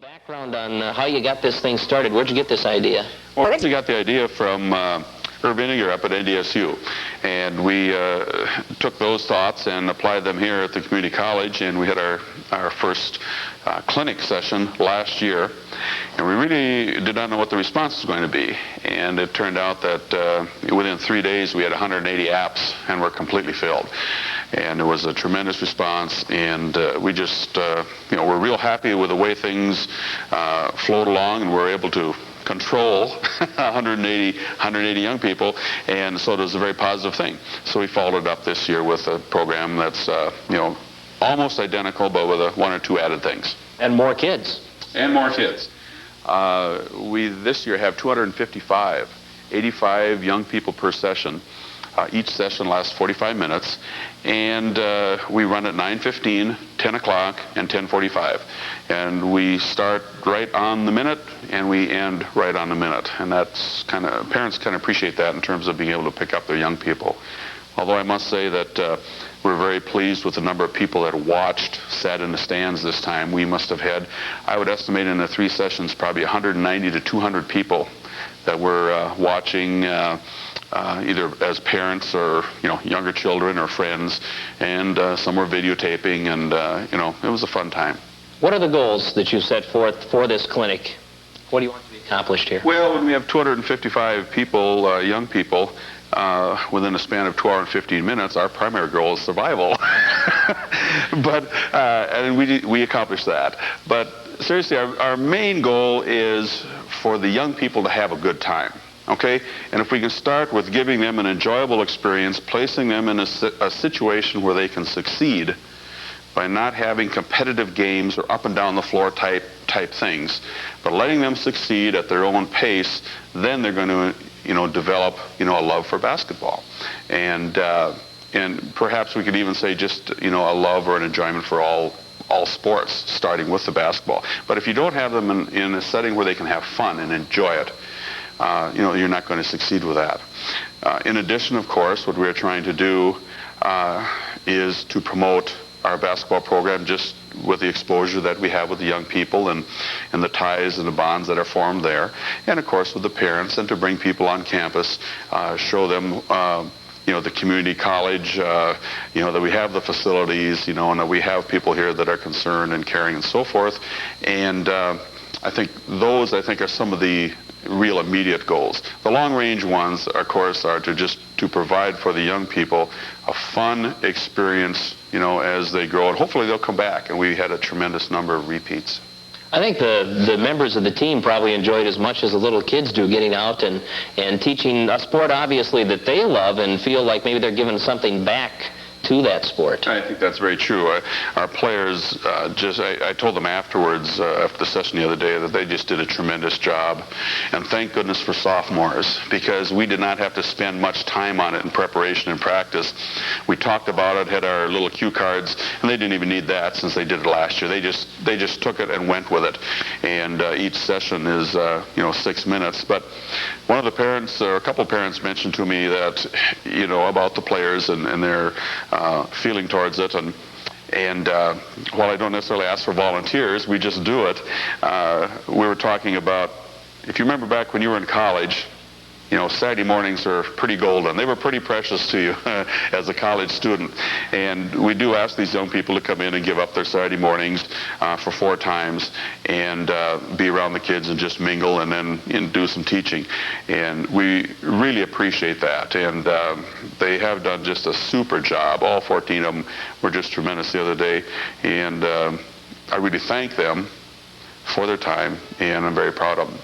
Background on how you got this thing started. Where'd you get this idea? Well, I originally got the idea from Irv Iniger up at NDSU, and we took those thoughts and applied them here at the community college, and we had our first clinic session last year, and we really did not know what the response was going to be, and it turned out that within 3 days we had 180 apps and were completely filled. And it was a tremendous response, and we just, we're real happy with the way things flowed along, and we're able to control 180 young people, and so it was a very positive thing. So we followed it up this year with a program that's, almost identical, but with one or two added things. And more kids. And more kids. We this year have 255, 85 young people per session. Each session lasts 45 minutes, and we run at 9:15, 10 o'clock, and 10:45. And we start right on the minute, and we end right on the minute. And that's parents kind of appreciate that in terms of being able to pick up their young people. Although I must say that we're very pleased with the number of people that watched, sat in the stands this time. We must have had, I would estimate in the 3 sessions, probably 190 to 200 people that were watching either as parents or younger children or friends, and some were videotaping, and it was a fun time. What are the goals that you set forth for this clinic? What do you want to be accomplished here? Well, when we have 255 people, young people, within a span of 2 hours and 15 minutes, our primary goal is survival. And we accomplished that. But seriously, our main goal is for the young people to have a good time. Okay? And if we can start with giving them an enjoyable experience, placing them in a situation where they can succeed by not having competitive games or up and down the floor type things, but letting them succeed at their own pace, then they're going to develop a love for basketball. And perhaps we could even say just a love or an enjoyment for all sports, starting with the basketball. But if you don't have them in a setting where they can have fun and enjoy it, you're not going to succeed with that. In addition, of course, what we're trying to do is to promote our basketball program just with the exposure that we have with the young people and the ties and the bonds that are formed there. And, of course, with the parents, and to bring people on campus, show them the community college, that we have the facilities, and that we have people here that are concerned and caring and so forth. And I think those are some of the real immediate goals. The long-range ones, of course, are to provide for the young people a fun experience, as they grow, and hopefully they'll come back. And we had a tremendous number of repeats. I think the members of the team probably enjoyed as much as the little kids do, getting out and teaching a sport, obviously, that they love and feel like maybe they're giving something back to that sport. I think that's very true. Our players I told them afterwards, after the session the other day, that they just did a tremendous job. And thank goodness for sophomores, because we did not have to spend much time on it in preparation and practice. We talked about it, had our little cue cards, and they didn't even need that since they did it last year. They just took it and went with it. And each session is 6 minutes. But one of the parents, or a couple of parents, mentioned to me that about the players and their feeling towards it, and while I don't necessarily ask for volunteers, we just do it. We were talking about, if you remember back when you were in college, Saturday mornings were pretty golden. They were pretty precious to you as a college student. And we do ask these young people to come in and give up their Saturday mornings for 4 times and be around the kids and just mingle and then do some teaching. And we really appreciate that. And they have done just a super job. All 14 of them were just tremendous the other day. And I really thank them for their time, and I'm very proud of them.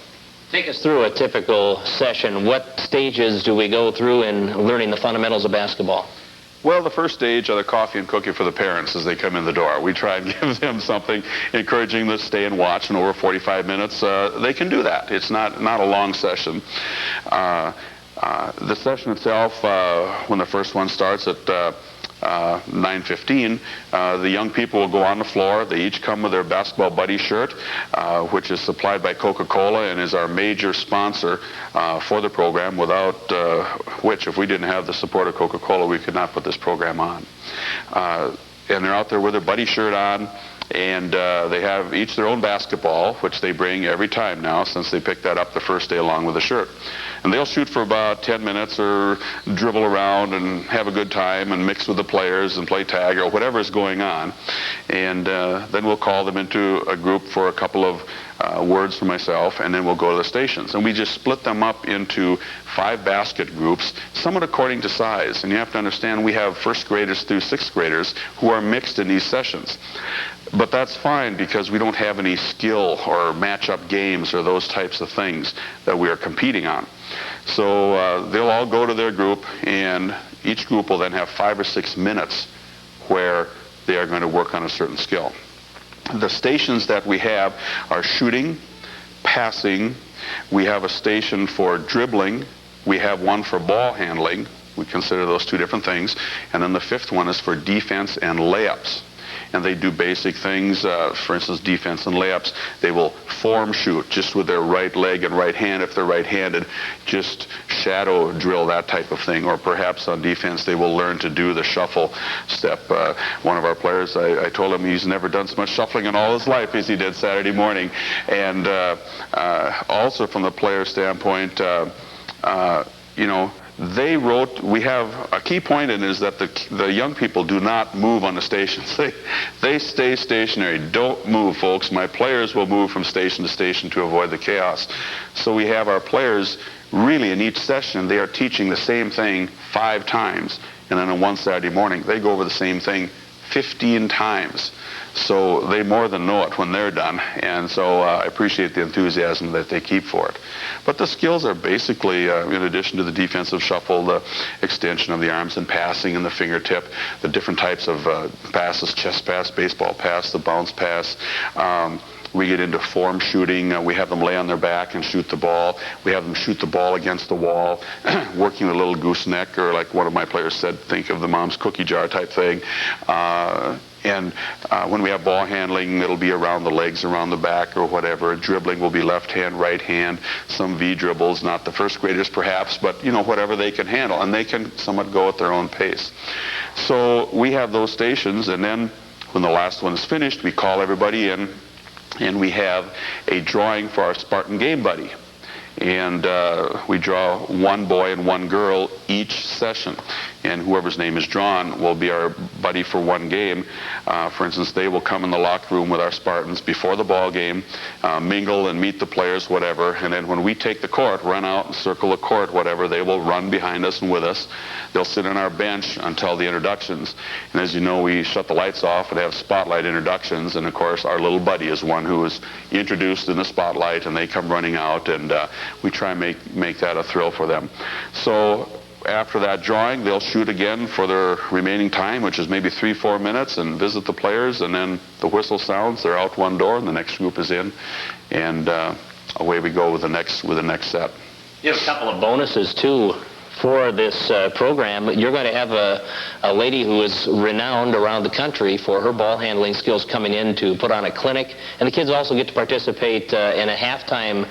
Take us through a typical session. What stages do we go through in learning the fundamentals of basketball? Well, the first stage are the coffee and cookie for the parents as they come in the door. We try and give them something, encouraging them to stay and watch, and over 45 minutes, they can do that. It's not a long session. The session itself, when the first one starts at 9:15, the young people will go on the floor. They each come with their Basketball Buddy shirt, which is supplied by Coca-Cola and is our major sponsor for the program, without which, if we didn't have the support of Coca-Cola, we could not put this program on. And they're out there with their buddy shirt on, And they have each their own basketball, which they bring every time now since they picked that up the first day along with the shirt. And they'll shoot for about 10 minutes or dribble around and have a good time and mix with the players and play tag or whatever is going on. And then we'll call them into a group for a couple of words for myself, and then we'll go to the stations. And we just split them up into 5 basket groups, somewhat according to size. And you have to understand we have first graders through 6th graders who are mixed in these sessions. But that's fine because we don't have any skill or match-up games or those types of things that we are competing on. So they'll all go to their group, and each group will then have 5 or 6 minutes where they are going to work on a certain skill. The stations that we have are shooting, passing. We have a station for dribbling. We have one for ball handling. We consider those 2 different things. And then the 5th one is for defense and layups. And they do basic things, for instance, defense and layups. They will form shoot just with their right leg and right hand if they're right-handed, just shadow drill, that type of thing. Or perhaps on defense they will learn to do the shuffle step. One of our players, I told him he's never done so much shuffling in all his life as he did Saturday morning. And also from the player standpoint, you know, we have a key point in is that the young people do not move on the stations. They stay stationary. Don't move, folks. My players will move from station to station to avoid the chaos. So we have our players really in each session, they are teaching the same thing 5 times. And then on one Saturday morning, they go over the same thing 15 times. So they more than know it when they're done, and so I appreciate the enthusiasm that they keep for it. But the skills are basically, in addition to the defensive shuffle, the extension of the arms and passing and the fingertip, the different types of passes, chest pass, baseball pass, the bounce pass. We get into form shooting. We have them lay on their back and shoot the ball. We have them shoot the ball against the wall, working a little gooseneck, or like one of my players said, think of the mom's cookie jar type thing. And when we have ball handling, it'll be around the legs, around the back, or whatever. Dribbling will be left hand, right hand. Some V dribbles, not the first graders perhaps, but you know, whatever they can handle, and they can somewhat go at their own pace. So we have those stations, and then when the last one is finished, we call everybody in, and we have a drawing for our Spartan Game Buddy. And we draw 1 boy and 1 girl each session. And whoever's name is drawn will be our buddy for 1 game. For instance, they will come in the locker room with our Spartans before the ball game, mingle and meet the players, whatever. And then when we take the court, run out and circle the court, whatever, they will run behind us and with us. They'll sit on our bench until the introductions. And as you know, we shut the lights off and have spotlight introductions. And of course, our little buddy is one who is introduced in the spotlight, and they come running out, and we try and make that a thrill for them. So after that drawing, they'll shoot again for their remaining time, which is maybe 3-4 minutes, and visit the players, and then the whistle sounds, they're out one door, and the next group is in, and away we go with the next set. You have a couple of bonuses too for this program. You're going to have a lady who is renowned around the country for her ball handling skills coming in to put on a clinic, and the kids also get to participate in a halftime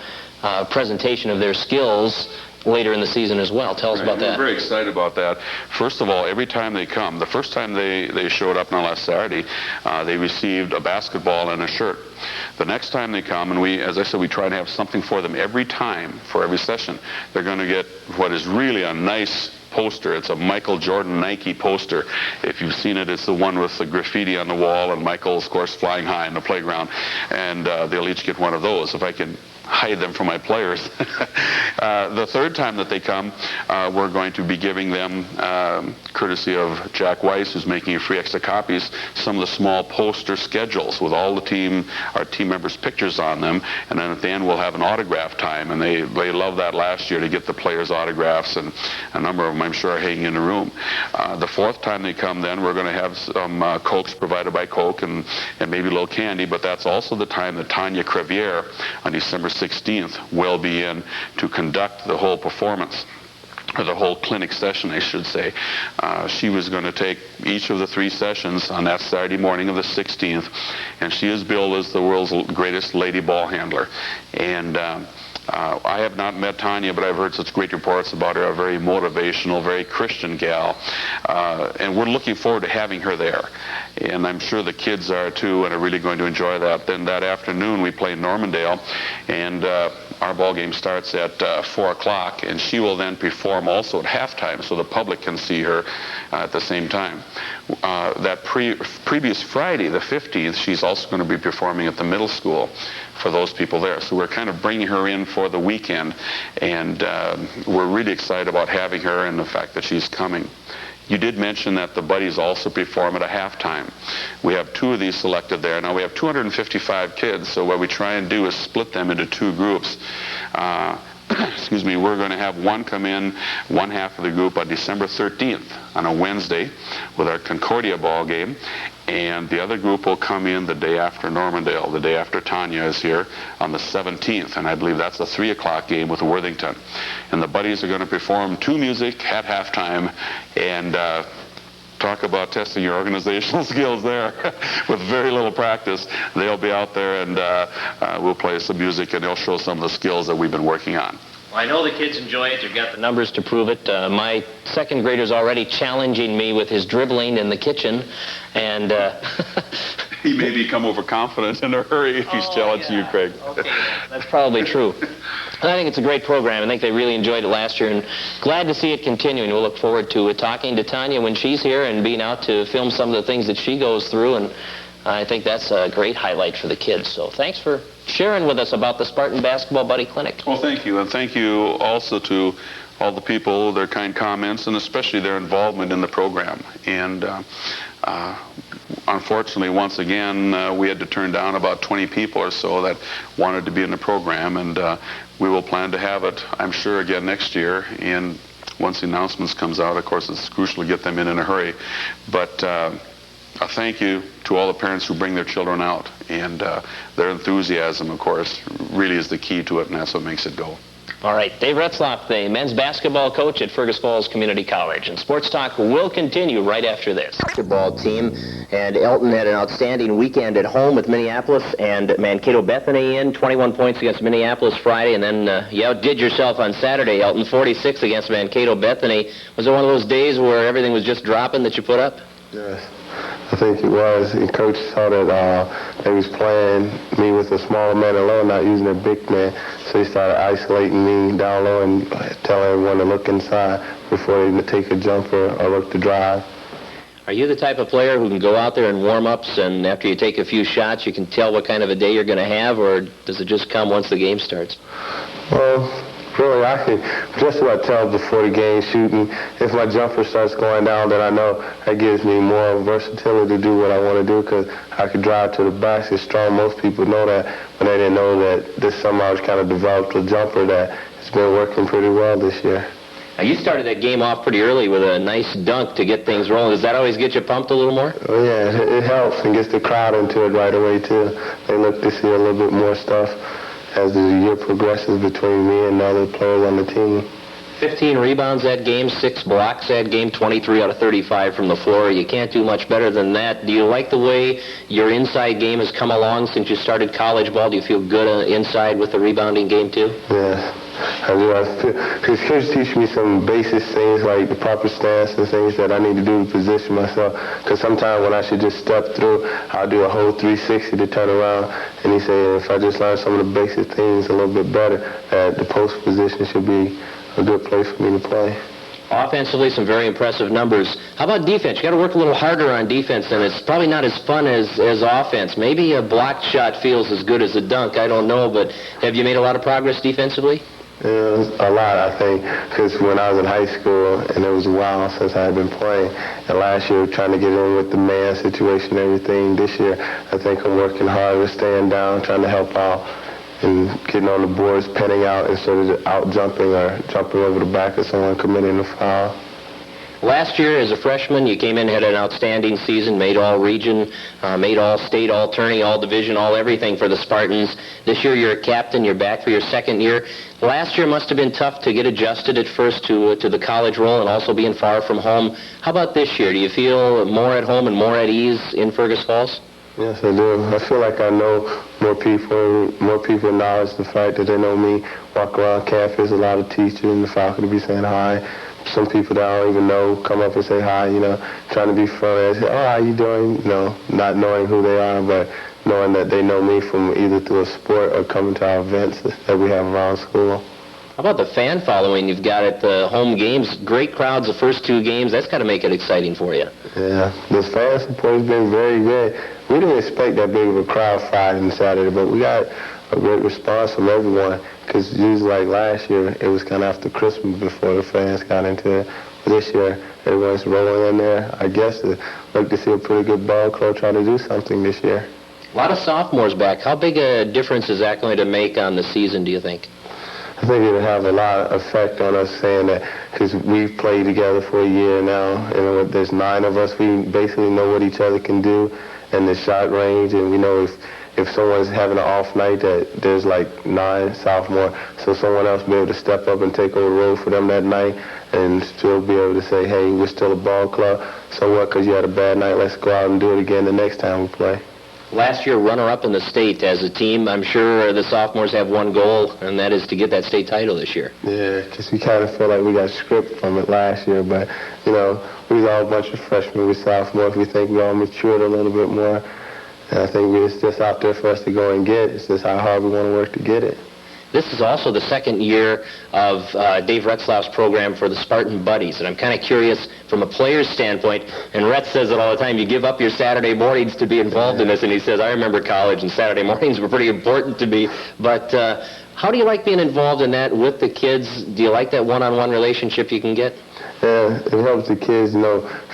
presentation of their skills later in the season as well. Tell us about that. We're very excited about that. First of all, every time they come, the first time they showed up on last Saturday, they received a basketball and a shirt. The next time they come, and we, as I said, we try to have something for them every time, for every session. They're going to get what is really a nice poster. It's a Michael Jordan Nike poster. If you've seen it, it's the one with the graffiti on the wall and Michael's, of course, flying high in the playground. And they'll each get one of those. If I can hide them from my players. The third time that they come, we're going to be giving them, courtesy of Jack Weiss, who's making free extra copies, some of the small poster schedules with all the our team members' pictures on them, and then at the end we'll have an autograph time, and they loved that last year, to get the players' autographs, and a number of them I'm sure are hanging in the room. The fourth time they come, then we're going to have some Cokes provided by Coke, and maybe a little candy, but that's also the time that Tanya Crevier on December 16th will be in to conduct the whole performance, or the whole clinic session, I should say. She was going to take each of the 3 sessions on that Saturday morning of the 16th, and she is billed as the world's greatest lady ball handler. And I have not met Tanya, but I've heard such great reports about her, a very motivational, very Christian gal. And we're looking forward to having her there. And I'm sure the kids are too, and are really going to enjoy that. Then that afternoon we play Normandale, and our ball game starts at 4 o'clock, and she will then perform also at halftime so the public can see her at the same time. That previous Friday, the 15th, she's also going to be performing at the middle school for those people there. So we're kind of bringing her in for the weekend, and we're really excited about having her and the fact that she's coming. You did mention that the Buddies also perform at a halftime. We have 2 of these selected there. Now we have 255 kids, so what we try and do is split them into 2 groups. Excuse me, we're going to have one come in, one half of the group on December 13th on a Wednesday with our Concordia ball game, and the other group will come in the day after Normandale, the day after Tanya is here, on the 17th, and I believe that's a 3 o'clock game with Worthington. And the Buddies are going to perform to music at halftime, and talk about testing your organizational skills there with very little practice. They'll be out there, and we'll play some music, and they'll show some of the skills that we've been working on. Well, I know the kids enjoy it. You've got the numbers to prove it. My second grader's already challenging me with his dribbling in the kitchen, and he may become overconfident in a hurry if he's challenging you, Craig. Okay, that's probably true. I think it's a great program. I think they really enjoyed it last year, and glad to see it continuing. We'll look forward to talking to Tanya when she's here and being out to film some of the things that she goes through, and I think that's a great highlight for the kids. So thanks for sharing with us about the Spartan Basketball Buddy Clinic. Well, thank you, and thank you also to all the people, their kind comments, and especially their involvement in the program. And unfortunately, once again, we had to turn down about 20 people or so that wanted to be in the program, and we will plan to have it, I'm sure, again next year. And once the announcements comes out, of course, it's crucial to get them in a hurry. But a thank you to all the parents who bring their children out, and their enthusiasm, of course, really is the key to it, and that's what makes it go. All right, Dave Retzlaff, the men's basketball coach at Fergus Falls Community College. And Sports Talk will continue right after this. Basketball team, and Elton had an outstanding weekend at home with Minneapolis and Mankato Bethany in, 21 points against Minneapolis Friday, and then you outdid yourself on Saturday, Elton, 46 against Mankato Bethany. Was it one of those days where everything was just dropping that you put up? Yes, I think it was. And Coach saw that they was playing me with a smaller man alone, not using a big man. So he started isolating me down low and telling everyone to look inside before they take a jumper or look to drive. Are you the type of player who can go out there and warm-ups, and after you take a few shots, you can tell what kind of a day you're going to have, or does it just come once the game starts? Well, really, I can just about tell before the game shooting. If my jumper starts going down, then I know that gives me more versatility to do what I want to do, because I could drive to the basket strong. Most people know that, but they didn't know that this summer I was kind of developed a jumper that has been working pretty well this year. Now, you started that game off pretty early with a nice dunk to get things rolling. Does that always get you pumped a little more? Oh, yeah, it helps and gets the crowd into it right away, too. They look to see a little bit more stuff as the year progresses between me and the other players on the team. 15 rebounds that game, 6 blocks that game, 23 out of 35 from the floor. You can't do much better than that. Do you like the way your inside game has come along since you started college ball? Do you feel good inside with the rebounding game, too? Yes. I do. Because Coach teach me some basic things like the proper stance and things that I need to do to position myself. Because sometimes when I should just step through, I'll do a whole 360 to turn around. And he said if I just learn some of the basic things a little bit better, that the post position should be a good place for me to play. Offensively, some very impressive numbers. How about defense? You got to work a little harder on defense, and it's probably not as fun as offense. Maybe a blocked shot feels as good as a dunk. I don't know, but have you made a lot of progress defensively? A lot, I think, because when I was in high school, and it was a while since I had been playing, and last year trying to get in with the man situation and everything. This year, I think I'm working harder, staying down, trying to help out, and getting on the boards, penning out instead of out jumping or jumping over the back of someone committing a foul. Last year, as a freshman, you came in, had an outstanding season, made all-region, made all-state, all-tourney, all-division, all-everything for the Spartans. This year, you're a captain. You're back for your second year. Last year must have been tough to get adjusted at first to the college role and also being far from home. How about this year? Do you feel more at home and more at ease in Fergus Falls? Yes, I do. I feel like I know more people acknowledge the fact that they know me. Walk around campus, a lot of teachers in the faculty be saying hi. Some people that I don't even know come up and say hi, trying to be friendly. I say, oh, how you doing? Not knowing who they are, but knowing that they know me from either through a sport or coming to our events that we have around school. How about the fan following you've got at the home games? Great crowds the first 2 games. That's got to make it exciting for you. Yeah, the fan support has been very good. We didn't expect that big of a crowd Friday and Saturday, but we got a great response from everyone, because usually like last year, it was kind of after Christmas before the fans got into it. This year, everyone's rolling in there. I guess I'd like to see a pretty good ball club try to do something this year. A lot of sophomores back. How big a difference is that going to make on the season, do you think? I think it'll have a lot of effect on us, saying that because we've played together for a year now, and there's 9 of us, we basically know what each other can do in the shot range, and we know if someone's having an off night that there's like 9 sophomore, so someone else be able to step up and take over the role for them that night and still be able to say, hey, we're still a ball club, so what, because you had a bad night, let's go out and do it again the next time we play. Last year, runner-up in the state as a team. I'm sure the sophomores have one goal, and that is to get that state title this year. Yeah, because we kind of feel like we got script from it last year, but, we was all a bunch of freshmen with sophomores. We think we all matured a little bit more, and I think it's just out there for us to go and get. It's just how hard we want to work to get it. This is also the second year of Dave Retzlaff's program for the Spartan Buddies, and I'm kind of curious from a player's standpoint, and Retz says it all the time, you give up your Saturday mornings to be involved in this, and he says, I remember college and Saturday mornings were pretty important to me, but how do you like being involved in that with the kids? Do you like that one-on-one relationship you can get? Yeah, it helps the kids,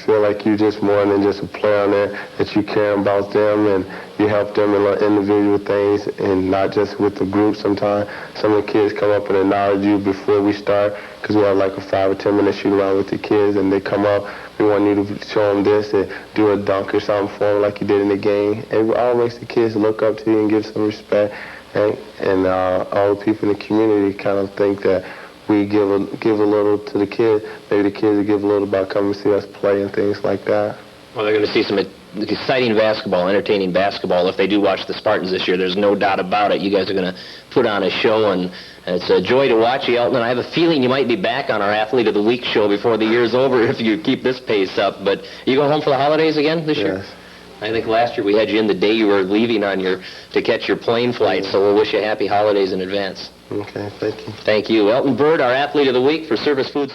feel like you're just more than just a player on there, that you care about them and you help them in individual things and not just with the group sometimes. Some of the kids come up and acknowledge you before we start, because we have like a 5 or 10 minute shoot around with the kids, and they come up, we want you to show them this and do a dunk or something for them like you did in the game. And it all makes the kids look up to you and give some respect. And all the people in the community kind of think that we give a little to the kids. Maybe the kids will give a little about coming to see us play and things like that. Well, they're going to see some exciting basketball, entertaining basketball. If they do watch the Spartans this year, there's no doubt about it. You guys are going to put on a show, and it's a joy to watch you, Elton. And I have a feeling you might be back on our Athlete of the Week show before the year's over if you keep this pace up. But are you going home for the holidays again this year? Yes. I think last year we had you in the day you were leaving to catch your plane flight, so we'll wish you happy holidays in advance. Okay, thank you. Thank you. Elton Byrd, our Athlete of the Week for Service Food.